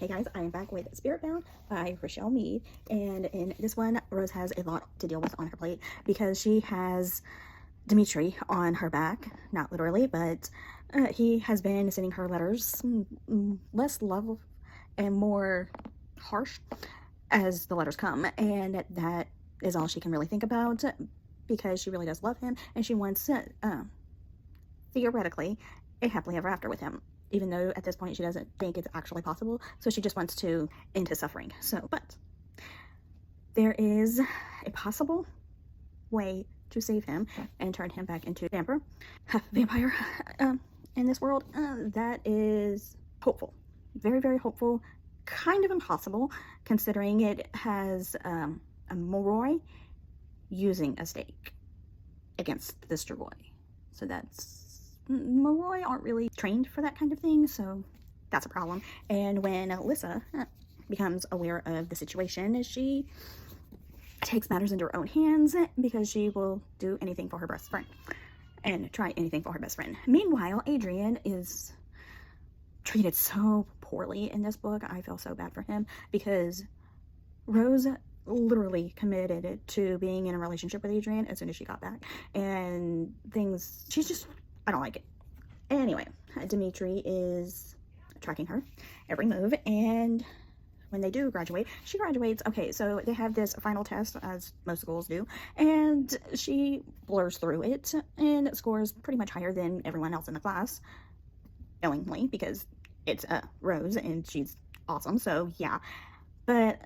Hey guys, I am back with Spiritbound by Richelle Mead, and in this one, Rose has a lot to deal with on her plate because she has Dimitri on her back, not literally, but he has been sending her letters, less love and more harsh as the letters come, and that is all she can really think about because she really does love him and she wants, theoretically, a happily ever after with him, even though at this point she doesn't think it's actually possible. So she just wants to end his suffering. So, but there is a possible way to save him and turn him back into a vampire in this world. That is hopeful, very, very hopeful, kind of impossible considering it has a Moroi using a stake against this Dragoi. So that's, Moroi aren't really trained for that kind of thing, so that's a problem. And when Alyssa becomes aware of the situation, she takes matters into her own hands because she will do anything for her best friend and try anything for her best friend. Meanwhile, Adrian is treated so poorly in this book. I feel so bad for him because Rose literally committed to being in a relationship with Adrian as soon as she got back, and things, she's just, I don't like it. Anyway, Dimitri is tracking her every move, and when they do graduate, she graduates. Okay, so they have this final test, as most schools do, and she blurs through it and scores pretty much higher than everyone else in the class, knowingly, because it's Rose and she's awesome, so yeah. But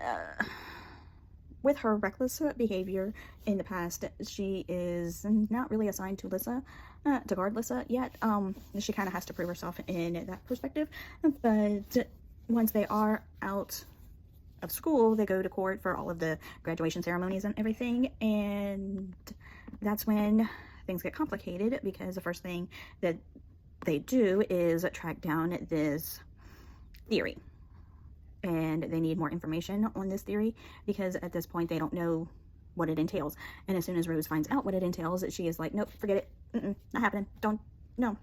with her reckless behavior in the past, she is not really assigned to Lyssa, to guard Lyssa yet. She kind of has to prove herself in that perspective. But once they are out of school, they go to court for all of the graduation ceremonies and everything. And that's when things get complicated because the first thing that they do is track down this theory. And they need more information on this theory because at this point they don't know what it entails. And as soon as Rose finds out what it entails, she is like, nope, forget it. Not happening. Don't, no.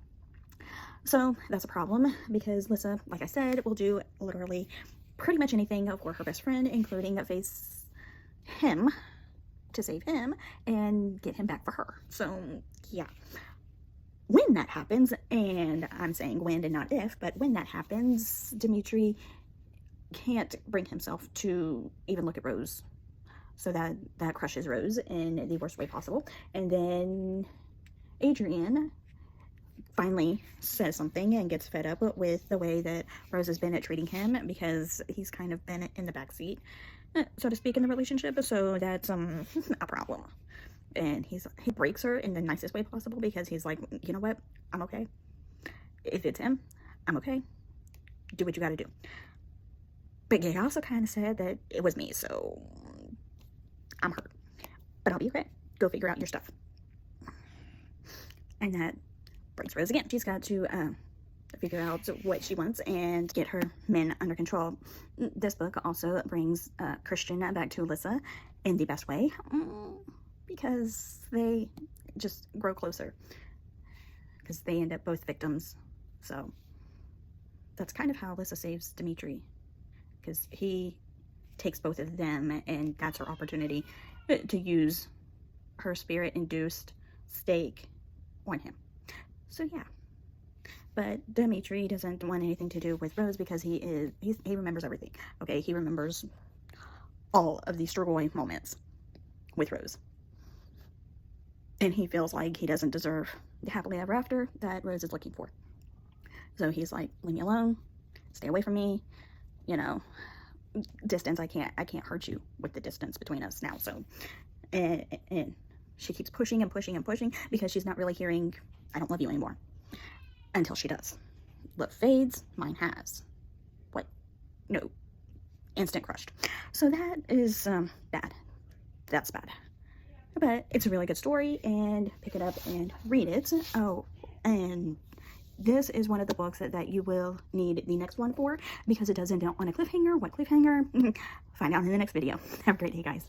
So that's a problem because Lyssa, like I said, will do literally pretty much anything for her best friend, including face him to save him and get him back for her. So yeah. When that happens, and I'm saying when and not if, but when that happens, Dimitri can't bring himself to even look at Rose, so that crushes Rose in the worst way possible. And then Adrian finally says something and gets fed up with the way that Rose has been at treating him because he's kind of been in the backseat, so to speak, in the relationship. So that's a problem. And he breaks her in the nicest way possible because he's like, you know what, I'm okay. If it's him, I'm okay. Do what you gotta do. But he also kind of said that it was me, so I'm hurt. But I'll be okay. Go figure out your stuff. And that breaks Rose again. She's got to figure out what she wants and get her men under control. This book also brings Christian back to Lyssa in the best way because they just grow closer because they end up both victims. So that's kind of how Lyssa saves Dimitri, because he takes both of them, and that's her opportunity to use her spirit-induced stake on him. So yeah. But Dimitri doesn't want anything to do with Rose because he remembers everything. Okay, he remembers all of these Strigoi moments with Rose. And he feels like he doesn't deserve the happily ever after that Rose is looking for. So he's like, leave me alone, stay away from me. You know, distance, I can't hurt you with the distance between us now. So and she keeps pushing and pushing and pushing because she's not really hearing I don't love you anymore until she does. Love fades, mine has. What? No. Instant crushed. So that is bad. That's bad. But it's a really good story, and pick it up and read it. Oh, and this is one of the books that you will need the next one for because it does end on a cliffhanger. What cliffhanger? Find out in the next video. Have a great day, guys.